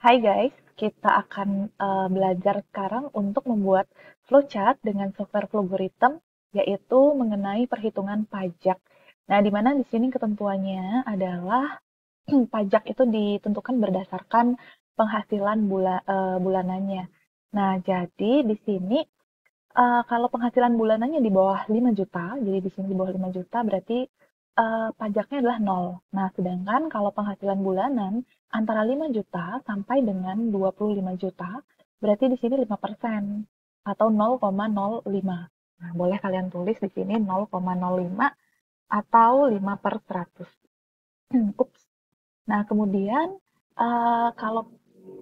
Hai guys, kita akan belajar sekarang untuk membuat flowchart dengan software Flowgorithm, yaitu mengenai perhitungan pajak. Nah, di mana di sini ketentuannya adalah pajak itu ditentukan berdasarkan penghasilan bulanannya. Nah, jadi di sini kalau penghasilan bulanannya di bawah 5 juta, jadi di sini di bawah 5 juta berarti pajaknya adalah nol. Nah, sedangkan kalau penghasilan bulanan antara 5 juta sampai dengan 25 juta, berarti di sini 5% atau 0,05. Nah, boleh kalian tulis di sini 0,05 atau 5 per 100. Ups. Nah, kemudian kalau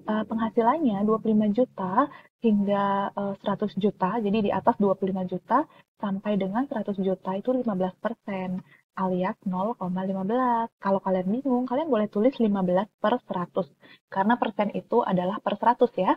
penghasilannya 25 juta hingga 100 juta, jadi di atas 25 juta sampai dengan 100 juta itu 15% alias 0,15. Kalau kalian bingung, kalian boleh tulis 15 per 100 karena persen itu adalah per 100 ya.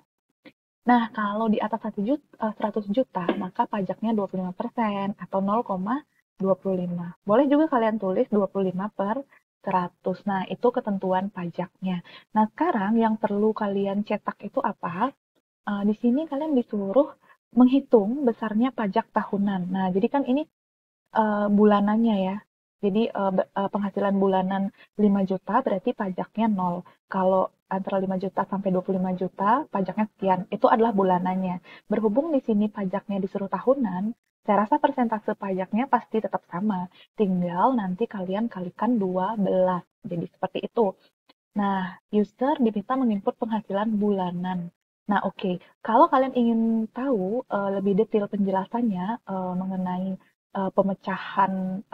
Nah, kalau di atas 100 juta, maka pajaknya 25% atau 0,25. Boleh juga kalian tulis 25 per 100. Nah, itu ketentuan pajaknya. Nah, sekarang yang perlu kalian cetak itu apa? Di sini kalian disuruh menghitung besarnya pajak tahunan. Nah, jadi kan ini bulanannya ya. Jadi penghasilan bulanan 5 juta berarti pajaknya 0. Kalau antara 5 juta sampai 25 juta, pajaknya sekian. Itu adalah bulanannya. Berhubung di sini pajaknya disuruh tahunan, saya rasa persentase pajaknya pasti tetap sama. Tinggal nanti kalian kalikan 12. Jadi seperti itu. Nah, user diminta menginput penghasilan bulanan. Nah, oke. Kalau kalian ingin tahu lebih detail penjelasannya mengenai pemecahan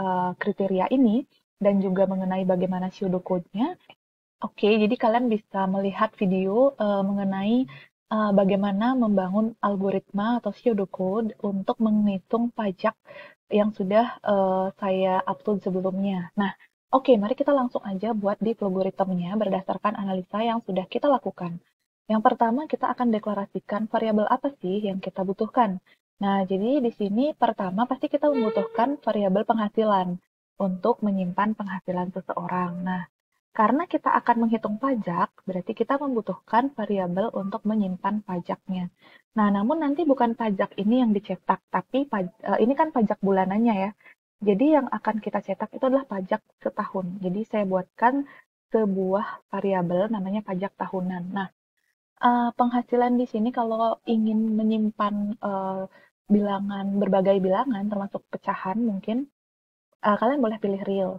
kriteria ini dan juga mengenai bagaimana pseudocode-nya, oke, jadi kalian bisa melihat video mengenai bagaimana membangun algoritma atau pseudocode untuk menghitung pajak yang sudah saya upload sebelumnya. Nah, oke, mari kita langsung aja buat di algoritmnya berdasarkan analisa yang sudah kita lakukan. Yang pertama, kita akan deklarasikan variabel apa sih yang kita butuhkan. Nah, jadi di sini pertama pasti kita membutuhkan variabel penghasilan untuk menyimpan penghasilan seseorang. Nah, karena kita akan menghitung pajak, berarti kita membutuhkan variabel untuk menyimpan pajaknya. Nah, namun nanti bukan pajak ini yang dicetak, tapi ini kan pajak bulanannya ya. Jadi yang akan kita cetak itu adalah pajak setahun. Jadi saya buatkan sebuah variabel namanya pajak tahunan. Nah, penghasilan di sini kalau ingin menyimpan bilangan, berbagai bilangan, termasuk pecahan mungkin, kalian boleh pilih real.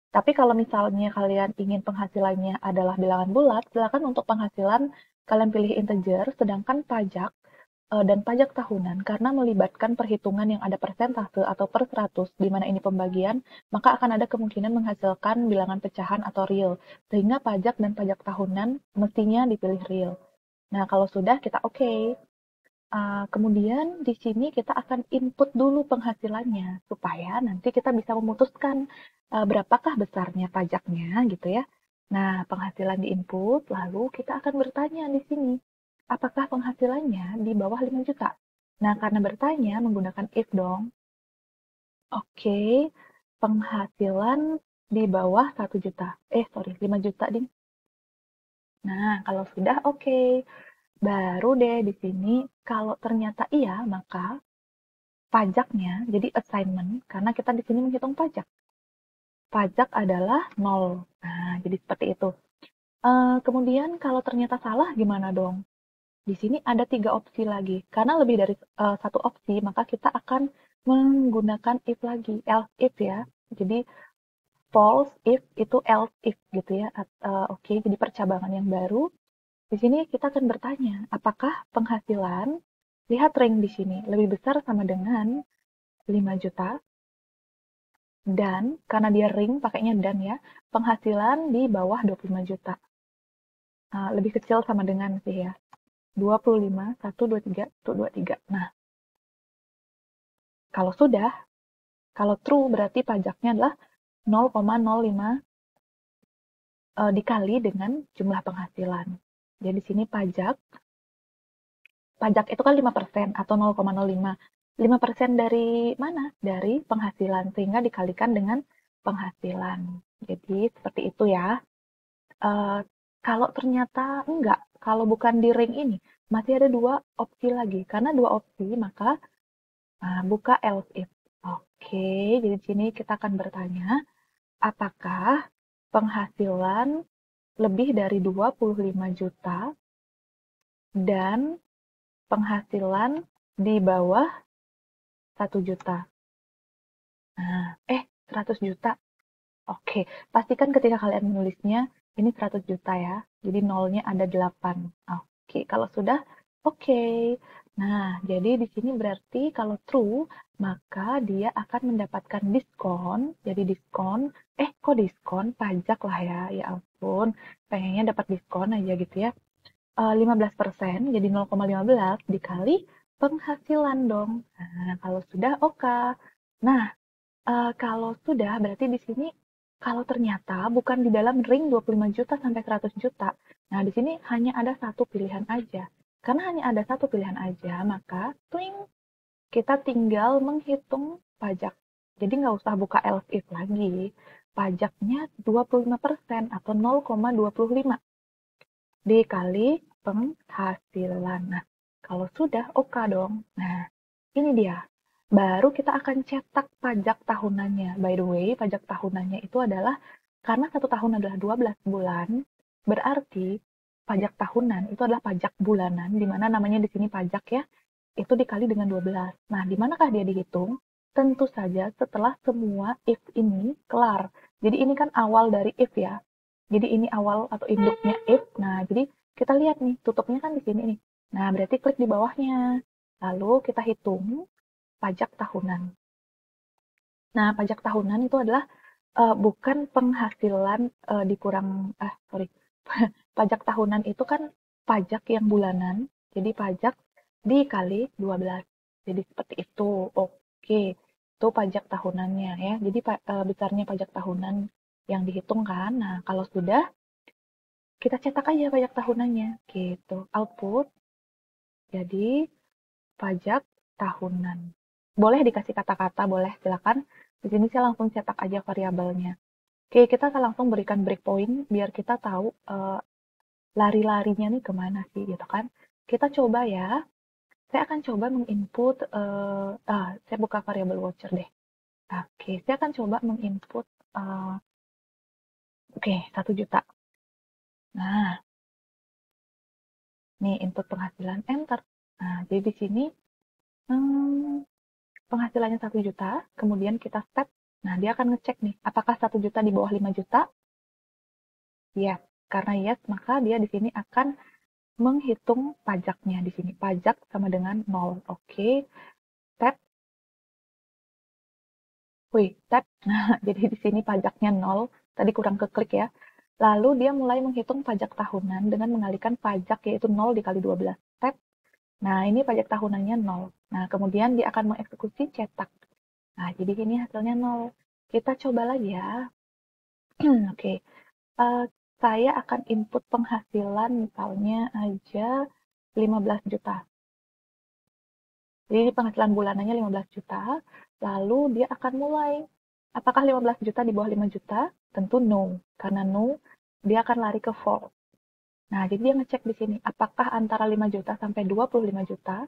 Tapi kalau misalnya kalian ingin penghasilannya adalah bilangan bulat, silakan untuk penghasilan kalian pilih integer, sedangkan pajak dan pajak tahunan karena melibatkan perhitungan yang ada persentase atau per 100, di mana ini pembagian, maka akan ada kemungkinan menghasilkan bilangan pecahan atau real, sehingga pajak dan pajak tahunan mestinya dipilih real. Nah, kalau sudah kita oke. Kemudian di sini kita akan input dulu penghasilannya supaya nanti kita bisa memutuskan berapakah besarnya pajaknya gitu ya. Nah, penghasilan diinput, lalu kita akan bertanya di sini, apakah penghasilannya di bawah 5 juta? Nah, karena bertanya menggunakan if dong. Oke, penghasilan di bawah 1 juta. Sorry, 5 juta, Ding. Nah, kalau sudah oke. Baru deh di sini kalau ternyata iya, maka pajaknya jadi assignment karena kita di sini menghitung pajak. Pajak adalah 0. Nah, jadi seperti itu. Kemudian kalau ternyata salah gimana dong? Di sini ada 3 opsi lagi. Karena lebih dari satu opsi, maka kita akan menggunakan if lagi, else if ya. Jadi false if itu else if gitu ya. Oke, jadi percabangan yang baru. Di sini kita akan bertanya, apakah penghasilan, lihat rank di sini, lebih besar sama dengan 5 juta, dan karena dia ring pakainya dan ya, penghasilan di bawah 25 juta. Lebih kecil sama dengan sih ya. 25, 1, 23, 1, 23. Nah, kalau sudah, kalau true berarti pajaknya adalah 0,05 dikali dengan jumlah penghasilan. Jadi di sini pajak itu kan 5% atau 0,05. 5% dari mana? Dari penghasilan, sehingga dikalikan dengan penghasilan. Jadi seperti itu ya. Kalau ternyata enggak, kalau bukan di ring ini, masih ada dua opsi lagi. Karena dua opsi, maka buka else if. Oke, jadi di sini kita akan bertanya, apakah penghasilan lebih dari 25 juta dan penghasilan di bawah 1 juta? Nah, 100 juta. Oke, pastikan ketika kalian menulisnya, ini 100 juta ya. Jadi nolnya ada 8. Oke, kalau sudah, oke. Nah, jadi di sini berarti kalau true, maka dia akan mendapatkan diskon. Jadi diskon, kok diskon? Pajak lah ya. Ya ampun, pengennya dapat diskon aja gitu ya. 15%, jadi 0,15 dikali penghasilan dong. Nah, kalau sudah, oke. Nah, kalau sudah, berarti di sini kalau ternyata bukan di dalam ring 25 juta sampai 100 juta. Nah, di sini hanya ada satu pilihan aja. Karena hanya ada satu pilihan aja, maka twing, kita tinggal menghitung pajak. Jadi nggak usah buka else if lagi. Pajaknya 25% atau 0,25 dikali penghasilan. Nah, kalau sudah, oke dong. Nah, ini dia. Baru kita akan cetak pajak tahunannya. By the way, pajak tahunannya itu adalah karena 1 tahun adalah 12 bulan, berarti pajak tahunan itu adalah pajak bulanan, di mana namanya di sini pajak ya, itu dikali dengan 12. Nah, di manakah dia dihitung? Tentu saja setelah semua if ini kelar. Jadi ini kan awal dari if ya. Jadi ini awal atau induknya if. Nah, jadi kita lihat nih, tutupnya kan di sini nih. Nah, berarti klik di bawahnya. Lalu kita hitung pajak tahunan. Nah, pajak tahunan itu adalah bukan penghasilan dikurang, sorry, pajak tahunan itu kan pajak yang bulanan, jadi pajak dikali 12. Jadi seperti itu. Oke, itu pajak tahunannya ya. Jadi besarnya pajak tahunan yang dihitung kan. Nah, kalau sudah, kita cetak aja pajak tahunannya gitu. Output jadi pajak tahunan. Boleh dikasih kata-kata, boleh silakan. Di sini saya langsung cetak aja variabelnya. Oke, kita akan langsung berikan breakpoint biar kita tahu lari-larinya nih kemana sih gitu kan. Kita coba ya. Saya akan coba menginput, saya buka variabel watcher deh. Oke, saya akan coba menginput, oke, 1 juta. Nah, nih input penghasilan, enter. Nah, jadi di sini penghasilannya 1 juta, kemudian kita step. Nah, dia akan ngecek nih, apakah 1 juta di bawah 5 juta? Yes, karena yes, maka dia di sini akan menghitung pajaknya di sini. Pajak sama dengan 0. Oke, tab. Wih, tab. Nah, jadi di sini pajaknya 0. Tadi kurang keklik ya. Lalu dia mulai menghitung pajak tahunan dengan mengalihkan pajak yaitu 0 dikali 12. Tab. Nah, ini pajak tahunannya 0. Nah, kemudian dia akan mengeksekusi cetak. Nah, jadi ini hasilnya 0. Kita coba lagi ya. Oke, saya akan input penghasilan misalnya aja 15 juta. Jadi penghasilan bulanannya 15 juta, lalu dia akan mulai. Apakah 15 juta di bawah 5 juta? Tentu no, karena no, dia akan lari ke false. Nah, jadi dia ngecek di sini, apakah antara 5 juta sampai 25 juta?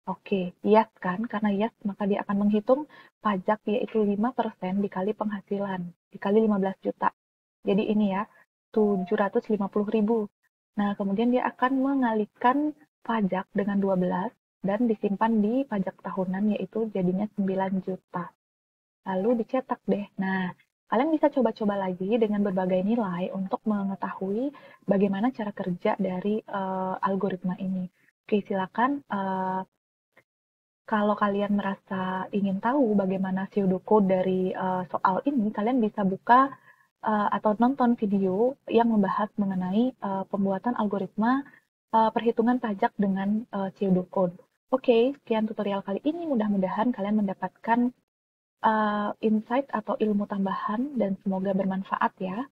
Oke, yes kan? Karena yes, maka dia akan menghitung pajak yaitu 5% dikali penghasilan, dikali 15 juta. Jadi ini ya, 750.000. Nah, kemudian dia akan mengalihkan pajak dengan 12 dan disimpan di pajak tahunan yaitu jadinya 9 juta. Lalu dicetak deh. Nah, kalian bisa coba-coba lagi dengan berbagai nilai untuk mengetahui bagaimana cara kerja dari algoritma ini. Oke, silakan kalau kalian merasa ingin tahu bagaimana pseudocode dari soal ini, kalian bisa buka atau nonton video yang membahas mengenai pembuatan algoritma perhitungan pajak dengan pseudocode. Oke, sekian tutorial kali ini. Mudah-mudahan kalian mendapatkan insight atau ilmu tambahan dan semoga bermanfaat ya.